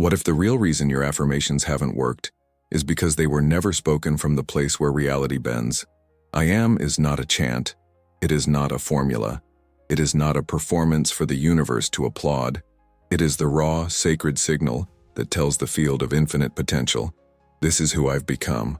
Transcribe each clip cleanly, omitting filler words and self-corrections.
What if the real reason your affirmations haven't worked is because they were never spoken from the place where reality bends? I am is not a chant. It is not a formula. It is not a performance for the universe to applaud. It is the raw, sacred signal that tells the field of infinite potential. This is who I've become.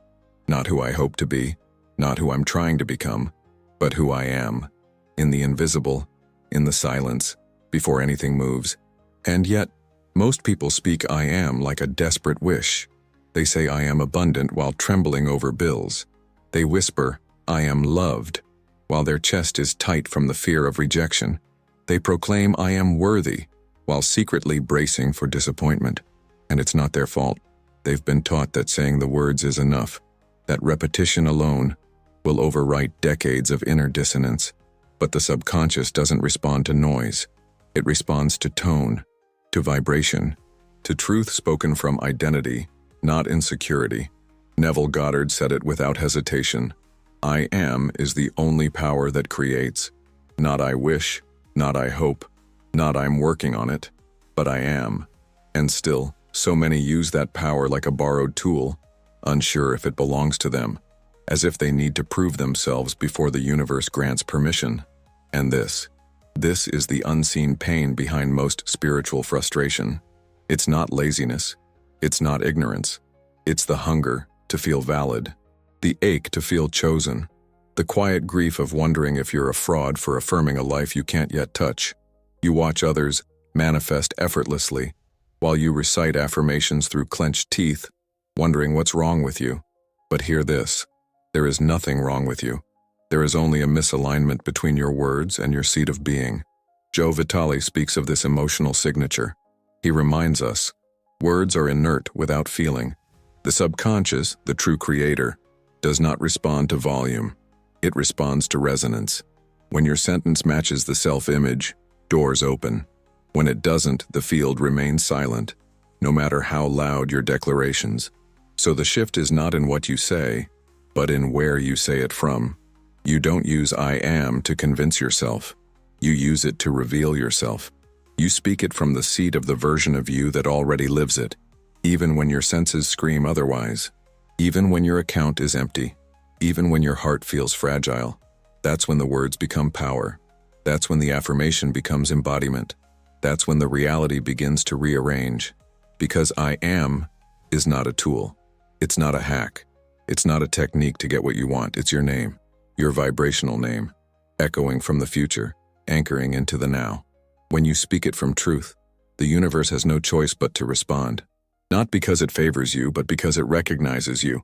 Not who I hope to be, not who I'm trying to become, but who I am. In the invisible, in the silence, before anything moves. And yet, most people speak I am like a desperate wish. They say I am abundant while trembling over bills. They whisper, I am loved, while their chest is tight from the fear of rejection. They proclaim I am worthy, while secretly bracing for disappointment. And it's not their fault. They've been taught that saying the words is enough, that repetition alone will overwrite decades of inner dissonance. But the subconscious doesn't respond to noise. It responds to tone, to vibration, to truth spoken from identity, not insecurity. Neville Goddard said it without hesitation. I am is the only power that creates. Not I wish, not I hope, not I'm working on it, but I am. And still, so many use that power like a borrowed tool, unsure if it belongs to them, as if they need to prove themselves before the universe grants permission. And this is the unseen pain behind most spiritual frustration. It's not laziness. It's not ignorance. It's the hunger to feel valid, the ache to feel chosen, the quiet grief of wondering if you're a fraud for affirming a life you can't yet touch. You watch others manifest effortlessly, while you recite affirmations through clenched teeth, wondering what's wrong with you. But hear this, there is nothing wrong with you. There is only a misalignment between your words and your seat of being. Joe Vitale speaks of this emotional signature. He reminds us, words are inert without feeling. The subconscious, the true creator, does not respond to volume. It responds to resonance. When your sentence matches the self-image, doors open. When it doesn't, the field remains silent, no matter how loud your declarations. So the shift is not in what you say, but in where you say it from. You don't use I am to convince yourself. You use it to reveal yourself. You speak it from the seat of the version of you that already lives it, even when your senses scream otherwise, even when your account is empty, even when your heart feels fragile. That's when the words become power. That's when the affirmation becomes embodiment. That's when the reality begins to rearrange. Because I am is not a tool. It's not a hack. It's not a technique to get what you want. It's your name, your vibrational name, echoing from the future, anchoring into the now. When you speak it from truth, the universe has no choice but to respond. Not because it favors you, but because it recognizes you.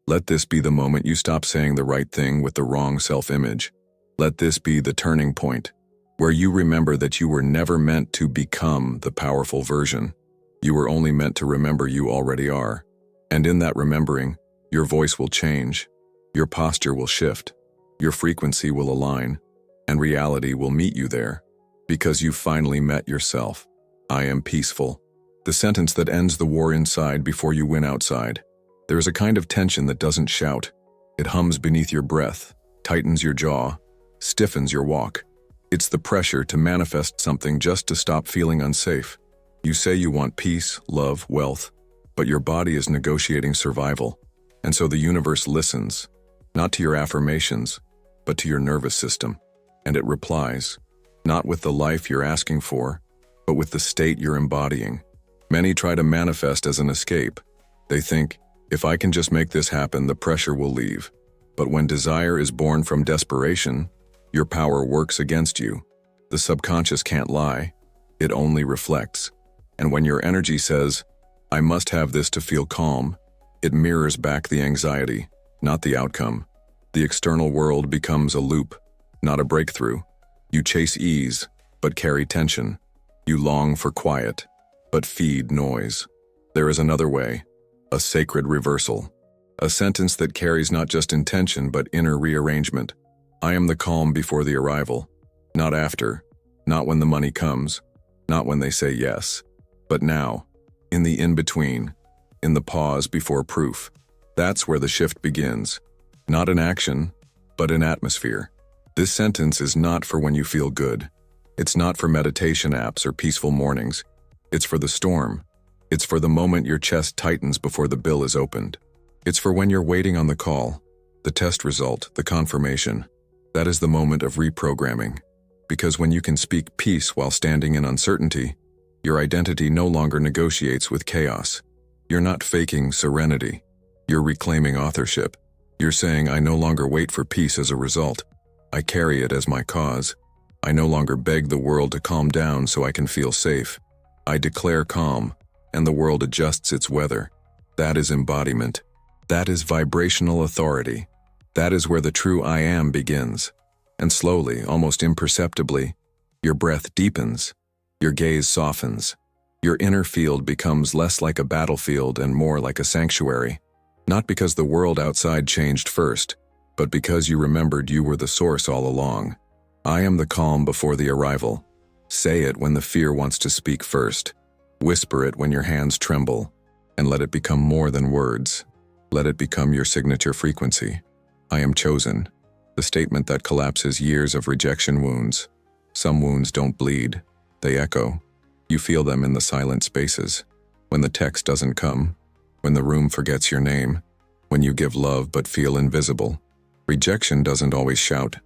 Let this be the moment you stop saying the right thing with the wrong self-image. Let this be the turning point, where you remember that you were never meant to become the powerful version. You were only meant to remember you already are. And in that remembering, your voice will change, your posture will shift, your frequency will align, and reality will meet you there, because you've finally met yourself. I am peaceful. The sentence that ends the war inside before you win outside. There is a kind of tension that doesn't shout. It hums beneath your breath, tightens your jaw, stiffens your walk. It's the pressure to manifest something just to stop feeling unsafe. You say you want peace, love, wealth, but your body is negotiating survival. And so the universe listens, not to your affirmations, but to your nervous system. And it replies, not with the life you're asking for, but with the state you're embodying. Many try to manifest as an escape. They think, if I can just make this happen, the pressure will leave. But when desire is born from desperation, your power works against you. The subconscious can't lie. It only reflects. And when your energy says, I must have this to feel calm, it mirrors back the anxiety, not the outcome. The external world becomes a loop, not a breakthrough. You chase ease, but carry tension. You long for quiet, but feed noise. There is another way, a sacred reversal. A sentence that carries not just intention, but inner rearrangement. I am the calm before the arrival, not after, not when the money comes, not when they say yes, but now, in the in-between, in the pause before proof. That's where the shift begins. Not in action, but in atmosphere. This sentence is not for when you feel good. It's not for meditation apps or peaceful mornings. It's for the storm, It's for the moment your chest tightens before the bill is opened. It's for when you're waiting on the call, the test result, the confirmation. That is the moment of reprogramming. Because when you can speak peace while standing in uncertainty, your identity no longer negotiates with chaos. You're not faking serenity. You're reclaiming authorship. You're saying, I no longer wait for peace as a result. I carry it as my cause. I no longer beg the world to calm down so I can feel safe. I declare calm, and the world adjusts its weather. That is embodiment. That is vibrational authority. That is where the true I am begins. And slowly, almost imperceptibly, your breath deepens. Your gaze softens. Your inner field becomes less like a battlefield and more like a sanctuary. Not because the world outside changed first, but because you remembered you were the source all along. I am the calm before the arrival. Say it when the fear wants to speak first. Whisper it when your hands tremble, and let it become more than words. Let it become your signature frequency. I am chosen. The statement that collapses years of rejection wounds. Some wounds don't bleed. They echo. You feel them in the silent spaces. When the text doesn't come. When the room forgets your name. When you give love but feel invisible. Rejection doesn't always shout.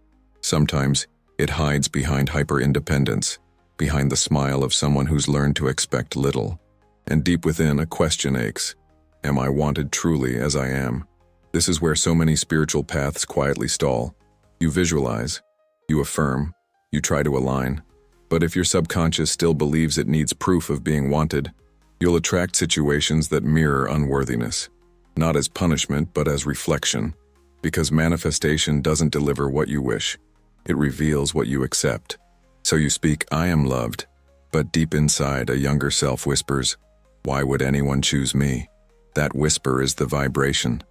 Sometimes it hides behind hyper-independence, behind the smile of someone who's learned to expect little. And deep within, a question aches. Am I wanted truly as I am? This is where so many spiritual paths quietly stall. You visualize, you affirm, you try to align. But if your subconscious still believes it needs proof of being wanted, you'll attract situations that mirror unworthiness. Not as punishment, but as reflection. Because manifestation doesn't deliver what you wish. It reveals what you accept. So you speak, I am loved. But deep inside, a younger self whispers, why would anyone choose me? That whisper is the vibration.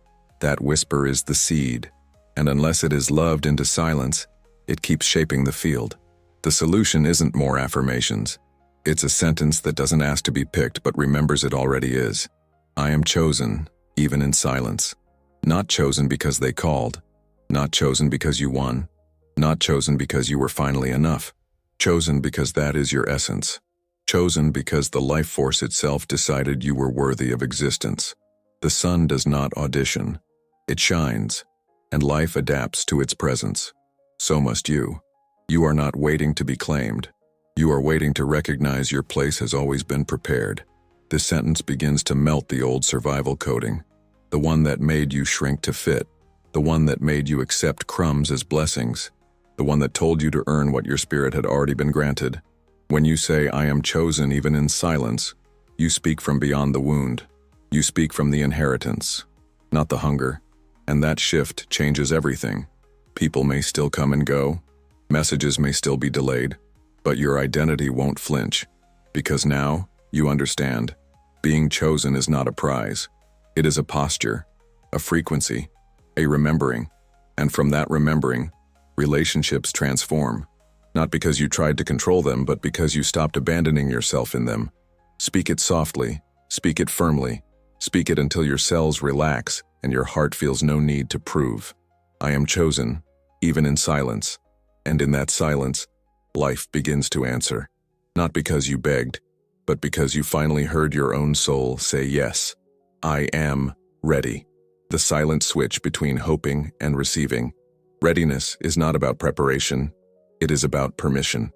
That whisper is the seed. And unless it is loved into silence, it keeps shaping the field. The solution isn't more affirmations. It's a sentence that doesn't ask to be picked but remembers it already is. I am chosen, even in silence. Not chosen because they called. Not chosen because you won. Not chosen because you were finally enough. Chosen because that is your essence. Chosen because the life force itself decided you were worthy of existence. The sun does not audition. It shines, and life adapts to its presence. So must you. You are not waiting to be claimed. You are waiting to recognize your place has always been prepared. This sentence begins to melt the old survival coding. The one that made you shrink to fit. The one that made you accept crumbs as blessings. The one that told you to earn what your spirit had already been granted. When you say, I am chosen even in silence, you speak from beyond the wound. You speak from the inheritance, not the hunger. And that shift changes everything. People may still come and go. Messages may still be delayed. But your identity won't flinch. Because now, you understand. Being chosen is not a prize. It is a posture, a frequency, a remembering. And from that remembering, relationships transform. Not because you tried to control them, but because you stopped abandoning yourself in them. Speak it softly. Speak it firmly. Speak it until your cells relax and your heart feels no need to prove. I am chosen, even in silence. And in that silence, life begins to answer. Not because you begged, but because you finally heard your own soul say yes. I am ready. The silent switch between hoping and receiving. Readiness is not about preparation. It is about permission.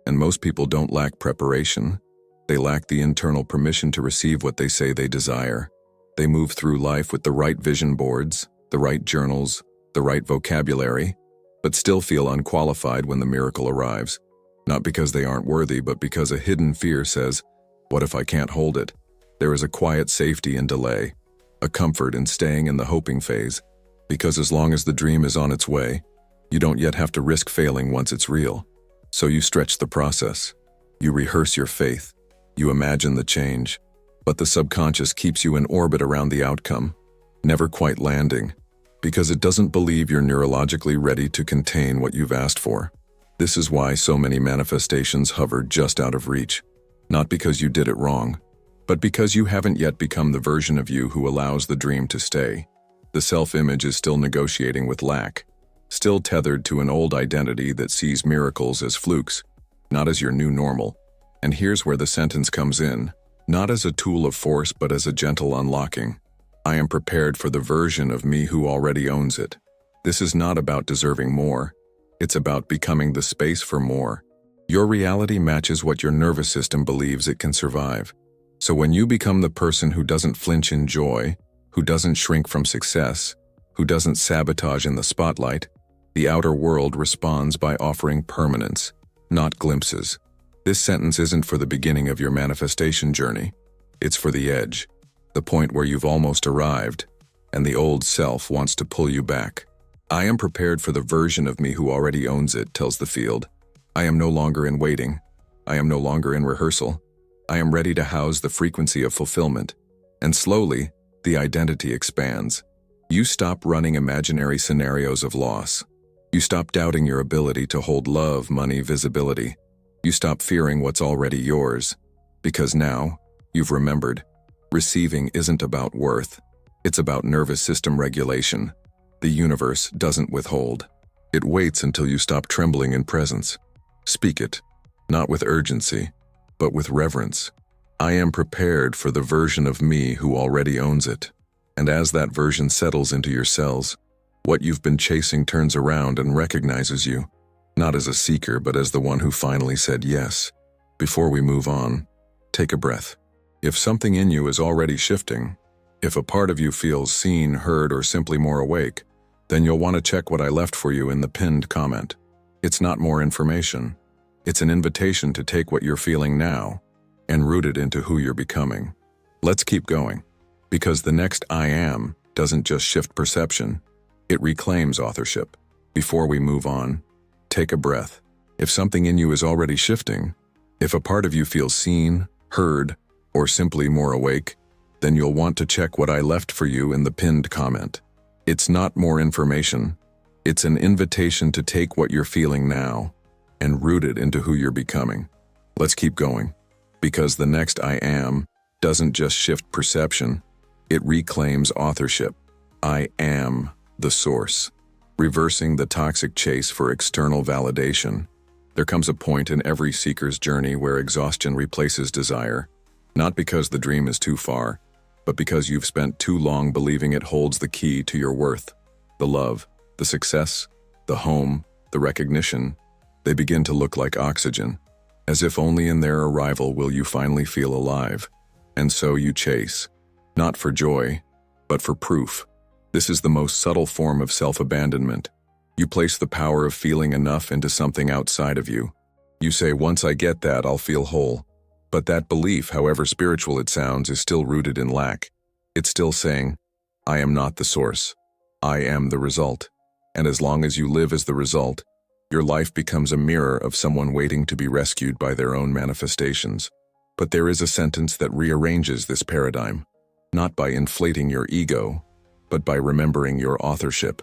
And most people don't lack preparation. They lack the internal permission to receive what they say they desire. They move through life with the right vision boards, the right journals, the right vocabulary, but still feel unqualified when the miracle arrives. Not because they aren't worthy, but because a hidden fear says, what if I can't hold it? There is a quiet safety in delay, a comfort in staying in the hoping phase, because as long as the dream is on its way, you don't yet have to risk failing once it's real. So you stretch the process. You rehearse your faith. You imagine the change. But the subconscious keeps you in orbit around the outcome, never quite landing, because it doesn't believe you're neurologically ready to contain what you've asked for. This is why so many manifestations hover just out of reach. Not because you did it wrong, but because you haven't yet become the version of you who allows the dream to stay. The self-image is still negotiating with lack, still tethered to an old identity that sees miracles as flukes, not as your new normal. And here's where the sentence comes in. not as a tool of force but as a gentle unlocking. I am prepared for the version of me who already owns it. This is not about deserving more. It's about becoming the space for more. Your reality matches what your nervous system believes it can survive. So when you become the person who doesn't flinch in joy, who doesn't shrink from success, who doesn't sabotage in the spotlight, the outer world responds by offering permanence, not glimpses. This sentence isn't for the beginning of your manifestation journey. It's for the edge, the point where you've almost arrived, and the old self wants to pull you back. I am prepared for the version of me who already owns it, tells the field. I am no longer in waiting. I am no longer in rehearsal. I am ready to house the frequency of fulfillment. And slowly, the identity expands. You stop running imaginary scenarios of loss. You stop doubting your ability to hold love, money, visibility. You stop fearing what's already yours. Because now, you've remembered, receiving isn't about worth. It's about nervous system regulation. The universe doesn't withhold. It waits until you stop trembling in presence. Speak it, not with urgency, but with reverence. I am prepared for the version of me who already owns it. And as that version settles into your cells, what you've been chasing turns around and recognizes you, not as a seeker, but as the one who finally said yes. Before we move on, take a breath. If something in you is already shifting, if a part of you feels seen, heard, or simply more awake, then you'll want to check what I left for you in the pinned comment. It's not more information. It's an invitation to take what you're feeling now and root it into who you're becoming. Let's keep going, because the next I am doesn't just shift perception, it reclaims authorship. Before we move on, take a breath. If something in you is already shifting, if a part of you feels seen, heard, or simply more awake, then you'll want to check what I left for you in the pinned comment. It's not more information. It's an invitation to take what you're feeling now and root it into who you're becoming. Let's keep going, because the next I am doesn't just shift perception, it reclaims authorship. I am the source. Reversing the toxic chase for external validation. There comes a point in every seeker's journey where exhaustion replaces desire, not because the dream is too far, but because you've spent too long believing it holds the key to your worth. The love, the success, the home, the recognition, they begin to look like oxygen, as if only in their arrival will you finally feel alive. And so you chase, not for joy, but for proof. This is the most subtle form of self-abandonment. You place the power of feeling enough into something outside of you. You say, once I get that, I'll feel whole. But that belief, however spiritual it sounds, is still rooted in lack. It's still saying, I am not the source. I am the result. And as long as you live as the result, your life becomes a mirror of someone waiting to be rescued by their own manifestations. But there is a sentence that rearranges this paradigm, not by inflating your ego, but by remembering your authorship.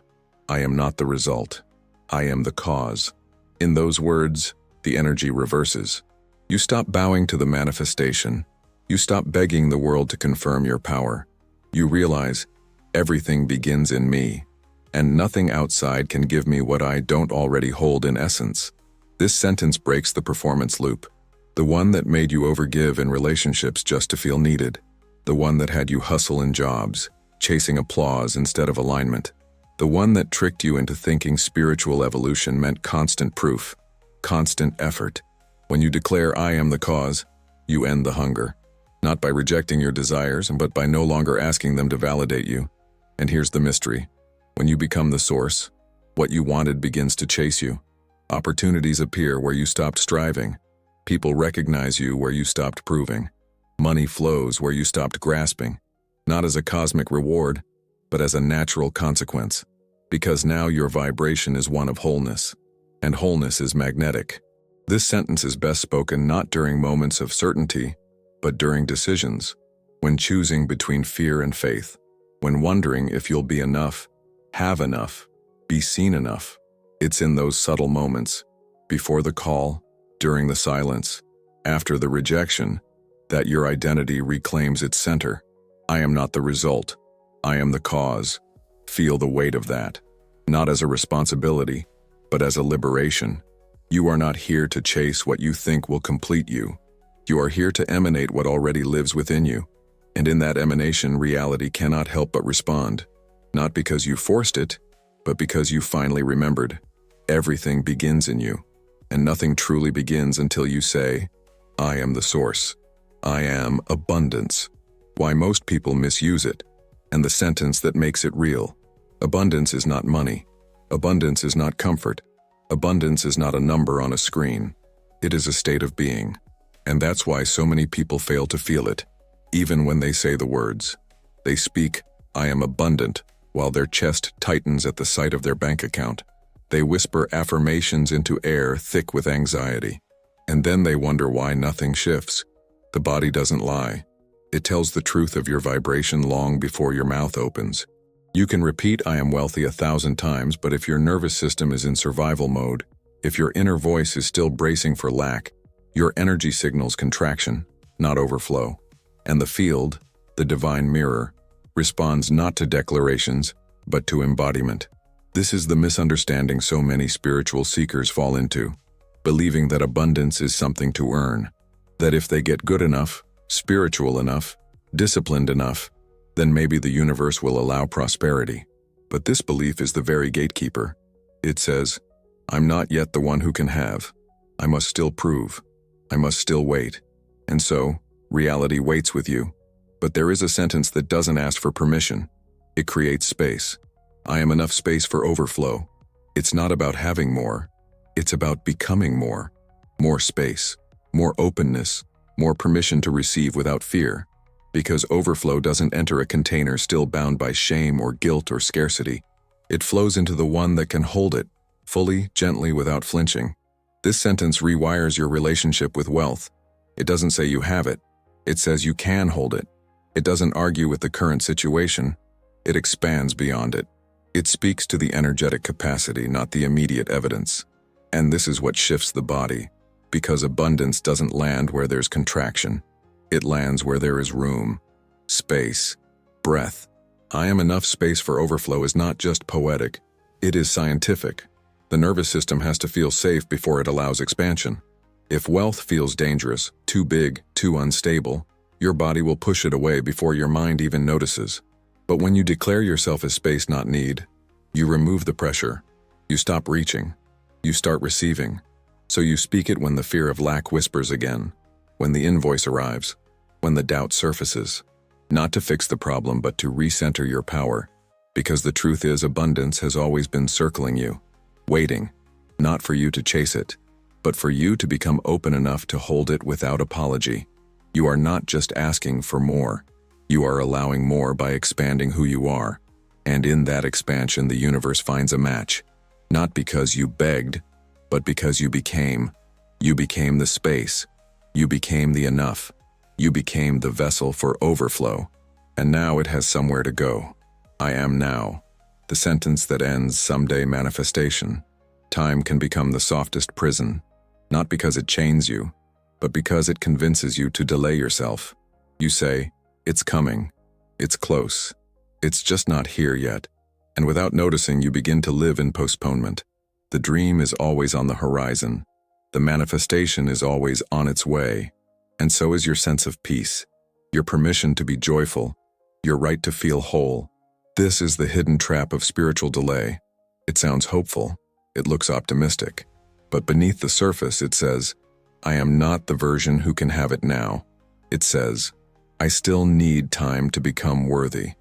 I am not the result. I am the cause. In those words, the energy reverses. You stop bowing to the manifestation. You stop begging the world to confirm your power. You realize, everything begins in me, and nothing outside can give me what I don't already hold in essence. This sentence breaks the performance loop, the one that made you overgive in relationships just to feel needed, the one that had you hustle in jobs, chasing applause instead of alignment, the one that tricked you into thinking spiritual evolution meant constant proof, constant effort. When you declare, I am the cause, you end the hunger, not by rejecting your desires, but by no longer asking them to validate you. And here's the mystery. When you become the source, what you wanted begins to chase you. Opportunities appear where you stopped striving. People recognize you where you stopped proving. Money flows where you stopped grasping, not as a cosmic reward, but as a natural consequence. Because now your vibration is one of wholeness, and wholeness is magnetic. This sentence is best spoken not during moments of certainty, but during decisions, when choosing between fear and faith, when wondering if you'll be enough, have enough, be seen enough. It's in those subtle moments, before the call, during the silence, after the rejection, that your identity reclaims its center. I am not the result. I am the cause. Feel the weight of that, not as a responsibility, but as a liberation. You are not here to chase what you think will complete you. You are here to emanate what already lives within you. And in that emanation, reality cannot help but respond. Not because you forced it, but because you finally remembered. Everything begins in you, and nothing truly begins until you say, I am the source. I am abundance. Why most people misuse it, and the sentence that makes it real. Abundance is not money. Abundance is not comfort. Abundance is not a number on a screen. It is a state of being. And that's why so many people fail to feel it, even when they say the words. They speak, I am abundant, while their chest tightens at the sight of their bank account. They whisper affirmations into air thick with anxiety. And then they wonder why nothing shifts. The body doesn't lie. It tells the truth of your vibration long before your mouth opens. You can repeat I am wealthy 1,000 times, but if your nervous system is in survival mode, if your inner voice is still bracing for lack, your energy signals contraction, not overflow. And the field, the divine mirror, responds not to declarations, but to embodiment. This is the misunderstanding so many spiritual seekers fall into, believing that abundance is something to earn, that if they get good enough, spiritual enough, disciplined enough, then maybe the universe will allow prosperity. But this belief is the very gatekeeper. It says, I'm not yet the one who can have. I must still prove. I must still wait. And so, reality waits with you. But there is a sentence that doesn't ask for permission. It creates space. I am enough space for overflow. It's not about having more. It's about becoming more. More space, more openness, more permission to receive without fear. Because overflow doesn't enter a container still bound by shame or guilt or scarcity. It flows into the one that can hold it, fully, gently, without flinching. This sentence rewires your relationship with wealth. It doesn't say you have it. It says you can hold it. It doesn't argue with the current situation. It expands beyond it. It speaks to the energetic capacity, not the immediate evidence. And this is what shifts the body, because abundance doesn't land where there's contraction. It lands where there is room, space, breath. I am enough space for overflow is not just poetic. It is scientific. The nervous system has to feel safe before it allows expansion. If wealth feels dangerous, too big, too unstable, your body will push it away before your mind even notices. But when you declare yourself as space, not need, you remove the pressure. You stop reaching. You start receiving. So you speak it when the fear of lack whispers again, when the invoice arrives, when the doubt surfaces. Not to fix the problem, but to recenter your power. Because the truth is, abundance has always been circling you, waiting, not for you to chase it, but for you to become open enough to hold it without apology. You are not just asking for more. You are allowing more by expanding who you are. And in that expansion, the universe finds a match. Not because you begged, but because you became. You became the space. You became the enough. You became the vessel for overflow. And now it has somewhere to go. I am now. The sentence that ends someday manifestation. Time can become the softest prison, not because it chains you, but because it convinces you to delay yourself. You say, it's coming. It's close. It's just not here yet. And without noticing, you begin to live in postponement. The dream is always on the horizon. The manifestation is always on its way. And so is your sense of peace, your permission to be joyful, your right to feel whole. This is the hidden trap of spiritual delay. It sounds hopeful. It looks optimistic. But beneath the surface, it says, I am not the version who can have it now. It says, I still need time to become worthy.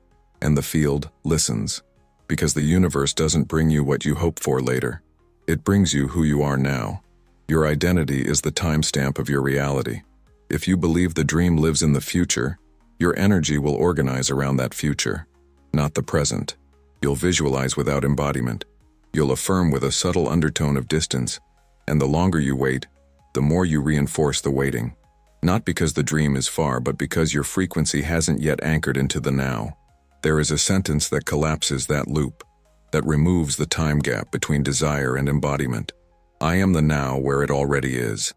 And the field listens. Because the universe doesn't bring you what you hope for later. It brings you who you are now. Your identity is the timestamp of your reality. If you believe the dream lives in the future, your energy will organize around that future, not the present. You'll visualize without embodiment. You'll affirm with a subtle undertone of distance. And the longer you wait, the more you reinforce the waiting. Not because the dream is far, but because your frequency hasn't yet anchored into the now. There is a sentence that collapses that loop, that removes the time gap between desire and embodiment. I am the now where it already is.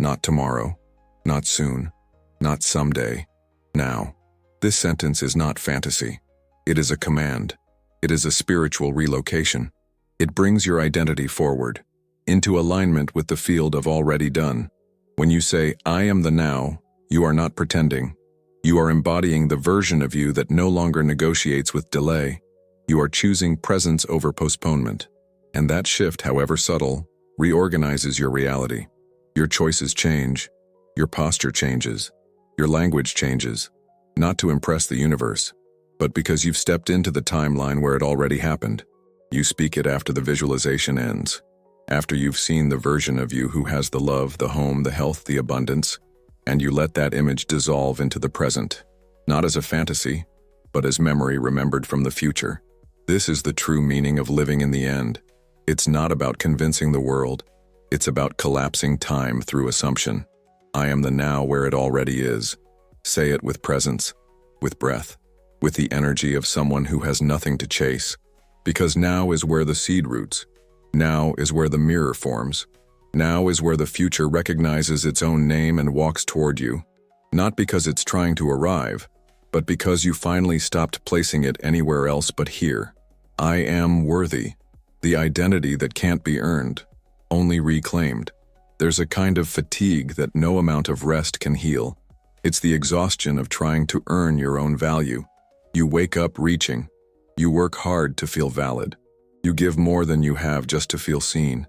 Not tomorrow, not soon, not someday, now. This sentence is not fantasy. It is a command. It is a spiritual relocation. It brings your identity forward, into alignment with the field of already done. When you say, I am the now, you are not pretending. You are embodying the version of you that no longer negotiates with delay. You are choosing presence over postponement. And that shift, however subtle, reorganizes your reality. Your choices change. Your posture changes. Your language changes. Not to impress the universe, but because you've stepped into the timeline where it already happened. You speak it after the visualization ends. After you've seen the version of you who has the love, the home, the health, the abundance, and you let that image dissolve into the present, not as a fantasy, but as memory remembered from the future. This is the true meaning of living in the end. It's not about convincing the world. It's about collapsing time through assumption. I am the now where it already is. Say it with presence, with breath, with the energy of someone who has nothing to chase. Because now is where the seed roots. Now is where the mirror forms. Now is where the future recognizes its own name and walks toward you. Not because it's trying to arrive, but because you finally stopped placing it anywhere else but here. I am worthy. The identity that can't be earned, only reclaimed. There's a kind of fatigue that no amount of rest can heal. It's the exhaustion of trying to earn your own value. You wake up reaching. You work hard to feel valid. You give more than you have just to feel seen.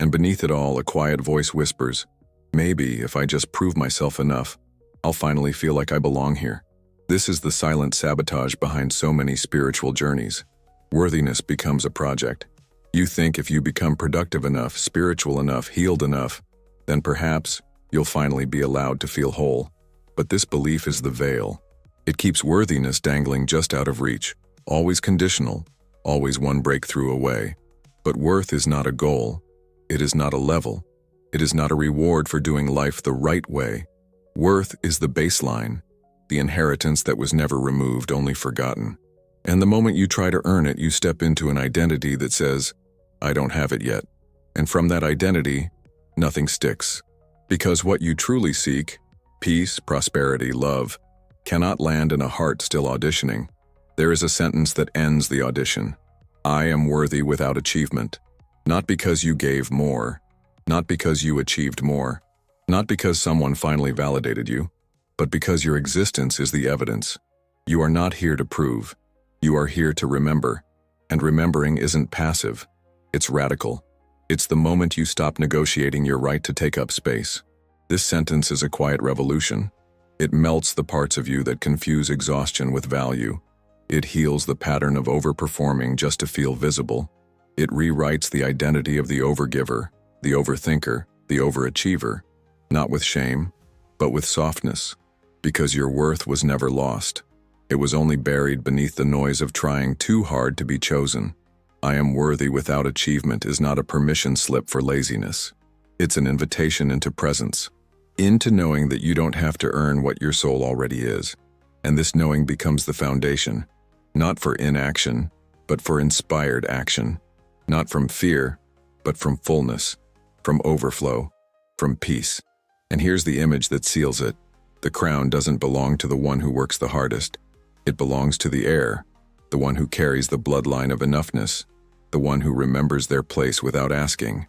And beneath it all, a quiet voice whispers, maybe if I just prove myself enough, I'll finally feel like I belong here. This is the silent sabotage behind so many spiritual journeys. Worthiness becomes a project. You think if you become productive enough, spiritual enough, healed enough, then perhaps you'll finally be allowed to feel whole. But this belief is the veil. It keeps worthiness dangling just out of reach, always conditional, always one breakthrough away. But worth is not a goal. It is not a level. It is not a reward for doing life the right way. Worth is the baseline, the inheritance that was never removed, only forgotten. And the moment you try to earn it, you step into an identity that says, I don't have it yet. And from that identity, nothing sticks. Because what you truly seek, peace, prosperity, love, cannot land in a heart still auditioning. There is a sentence that ends the audition. I am worthy without achievement. Not because you gave more, not because you achieved more, not because someone finally validated you, but because your existence is the evidence. You are not here to prove. You are here to remember. And remembering isn't passive. It's radical. It's the moment you stop negotiating your right to take up space. This sentence is a quiet revolution. It melts the parts of you that confuse exhaustion with value. It heals the pattern of overperforming just to feel visible. It rewrites the identity of the overgiver, the overthinker, the overachiever, not with shame, but with softness, because your worth was never lost. It was only buried beneath the noise of trying too hard to be chosen. I am worthy without achievement is not a permission slip for laziness. It's an invitation into presence, into knowing that you don't have to earn what your soul already is. And this knowing becomes the foundation, not for inaction, but for inspired action. Not from fear, but from fullness, from overflow, from peace. And here's the image that seals it. The crown doesn't belong to the one who works the hardest. It belongs to the heir, the one who carries the bloodline of enoughness, the one who remembers their place without asking.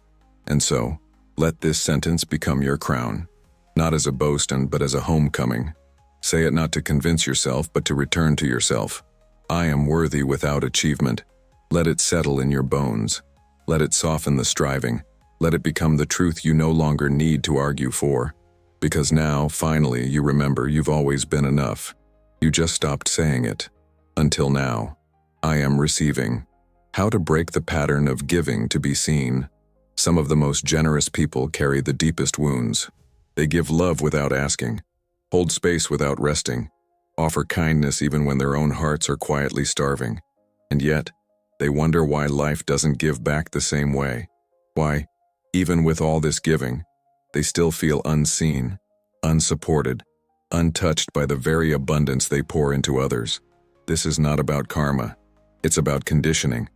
And so, let this sentence become your crown, not as a boast but as a homecoming. Say it not to convince yourself, but to return to yourself. I am worthy without achievement. Let it settle in your bones. Let it soften the striving. Let it become the truth you no longer need to argue for. Because now, finally, you remember you've always been enough. You just stopped saying it. Until now. I am receiving. How to break the pattern of giving to be seen. Some of the most generous people carry the deepest wounds. They give love without asking, hold space without resting, offer kindness even when their own hearts are quietly starving. And yet, they wonder why life doesn't give back the same way. Why, even with all this giving, they still feel unseen, unsupported, untouched by the very abundance they pour into others. This is not about karma. It's about conditioning.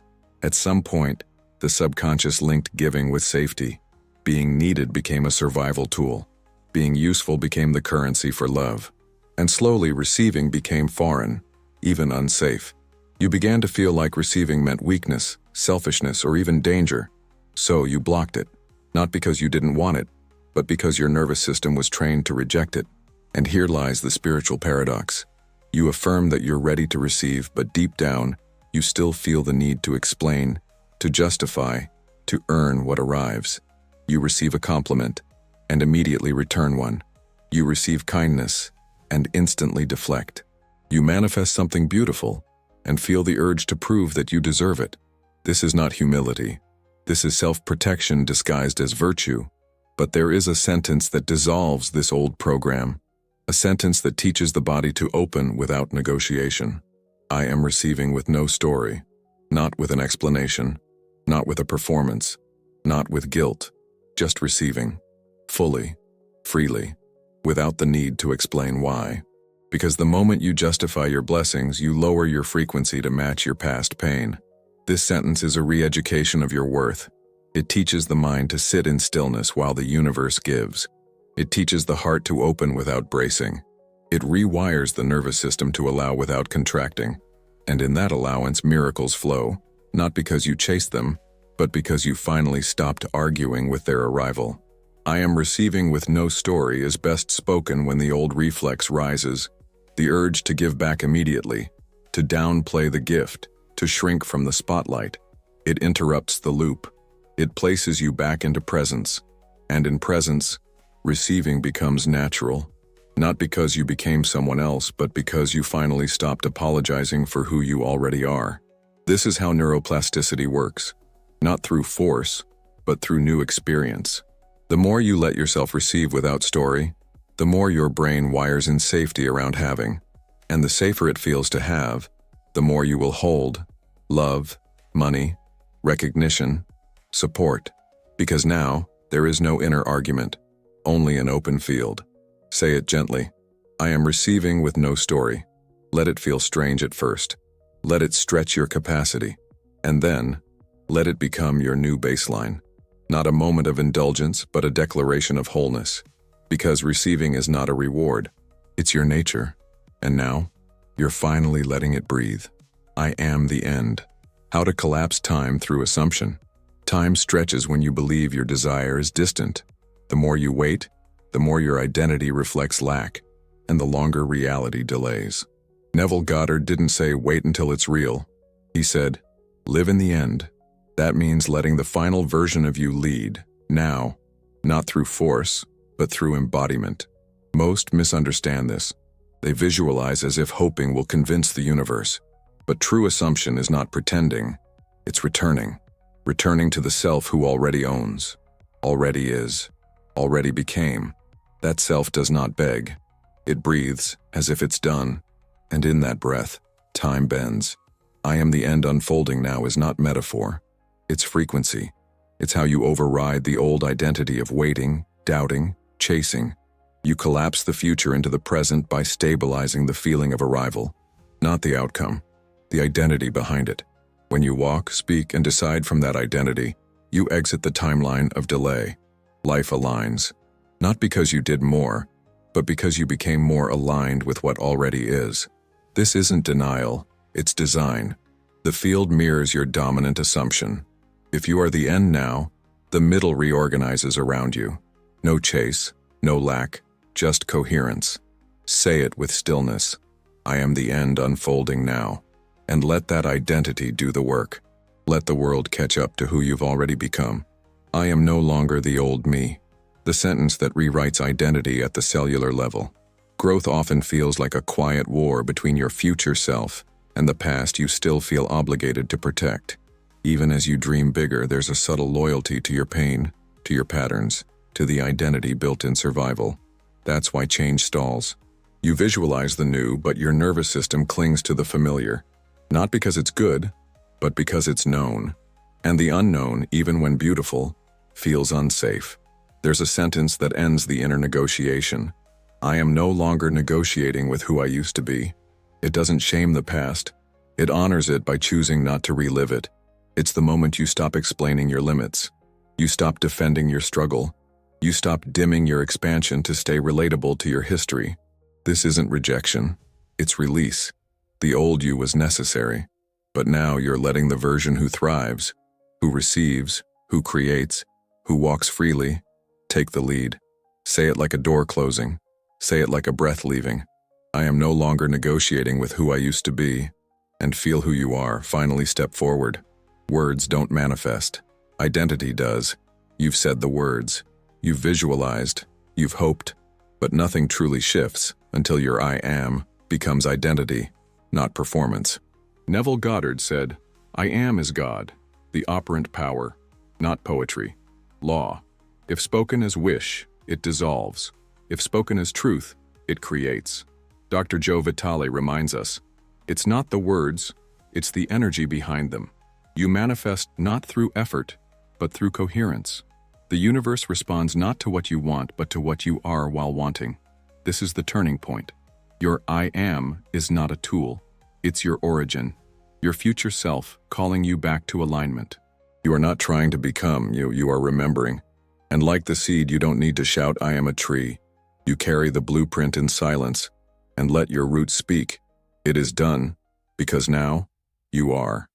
At some point, the subconscious linked giving with safety. Being needed became a survival tool. Being useful became the currency for love. And slowly receiving became foreign, even unsafe. You began to feel like receiving meant weakness, selfishness, or even danger. So you blocked it. Not because you didn't want it, but because your nervous system was trained to reject it. And here lies the spiritual paradox. You affirm that you're ready to receive, but deep down, you still feel the need to explain, to justify, to earn what arrives. You receive a compliment, and immediately return one. You receive kindness, and instantly deflect. You manifest something beautiful, and feel the urge to prove that you deserve it. This is not humility. This is self-protection disguised as virtue. But there is a sentence that dissolves this old program. A sentence that teaches the body to open without negotiation. I am receiving with no story, not with an explanation, not with a performance, not with guilt, just receiving, fully, freely, without the need to explain why. Because the moment you justify your blessings, you lower your frequency to match your past pain. This sentence is a re-education of your worth. It teaches the mind to sit in stillness while the universe gives. It teaches the heart to open without bracing. It rewires the nervous system to allow without contracting. And in that allowance, miracles flow, not because you chased them, but because you finally stopped arguing with their arrival. I am receiving with no story is best spoken when the old reflex rises, the urge to give back immediately, to downplay the gift, to shrink from the spotlight. It interrupts the loop. It places you back into presence, and in presence, receiving becomes natural, not because you became someone else, but because you finally stopped apologizing for who you already are. This is how neuroplasticity works, not through force, but through new experience. The more you let yourself receive without story, the more your brain wires in safety around having, and the safer it feels to have, the more you will hold, love, money, recognition, support, because now there is no inner argument, only an open field. Say it gently. I am receiving with no story. Let it feel strange at first. Let it stretch your capacity. And then, let it become your new baseline. Not a moment of indulgence, but a declaration of wholeness. Because receiving is not a reward. It's your nature. And now, you're finally letting it breathe. I am the end. How to collapse time through assumption. Time stretches when you believe your desire is distant. The more you wait, the more your identity reflects lack, and the longer reality delays. Neville Goddard didn't say, wait until it's real. He said, live in the end. That means letting the final version of you lead, now, not through force, but through embodiment. Most misunderstand this. They visualize as if hoping will convince the universe. But true assumption is not pretending, it's returning. Returning to the self who already owns, already is, already became. That self does not beg. It breathes as if it's done. And in that breath, time bends. I am the end unfolding now is not metaphor. It's frequency. It's how you override the old identity of waiting, doubting, chasing. You collapse the future into the present by stabilizing the feeling of arrival, not the outcome, the identity behind it. When you walk, speak, and decide from that identity, you exit the timeline of delay. Life aligns, not because you did more, but because you became more aligned with what already is. This isn't denial, it's design. The field mirrors your dominant assumption. If you are the end now, the middle reorganizes around you. No chase, no lack, just coherence. Say it with stillness. I am the end unfolding now. And let that identity do the work. Let the world catch up to who you've already become. I am no longer the old me. The sentence that rewrites identity at the cellular level. Growth often feels like a quiet war between your future self and the past you still feel obligated to protect. Even as you dream bigger, there's a subtle loyalty to your pain, to your patterns, to the identity built in survival. That's why change stalls. You visualize the new, but your nervous system clings to the familiar. Not because it's good, but because it's known. And the unknown, even when beautiful, feels unsafe. There's a sentence that ends the inner negotiation. I am no longer negotiating with who I used to be. It doesn't shame the past. It honors it by choosing not to relive it. It's the moment you stop explaining your limits. You stop defending your struggle. You stop dimming your expansion to stay relatable to your history. This isn't rejection. It's release. The old you was necessary, but now you're letting the version who thrives, who receives, who creates, who walks freely, Take the lead. Say it like a door closing. Say it like a breath leaving. I am no longer negotiating with who I used to be. And feel who you are. Finally step forward. Words don't manifest. Identity does. You've said the words. You've visualized. You've hoped. But nothing truly shifts until your I am becomes identity, not performance. Neville Goddard said, I am is God, the operant power, not poetry. Law. If spoken as wish, it dissolves. If spoken as truth, it creates. Dr. Joe Vitale reminds us, it's not the words, it's the energy behind them. You manifest not through effort, but through coherence. The universe responds not to what you want, but to what you are while wanting. This is the turning point. Your I am is not a tool. It's your origin, your future self calling you back to alignment. You are not trying to become, you are remembering. And like the seed, you don't need to shout, I am a tree. You carry the blueprint in silence and let your roots speak. It is done, because now you are.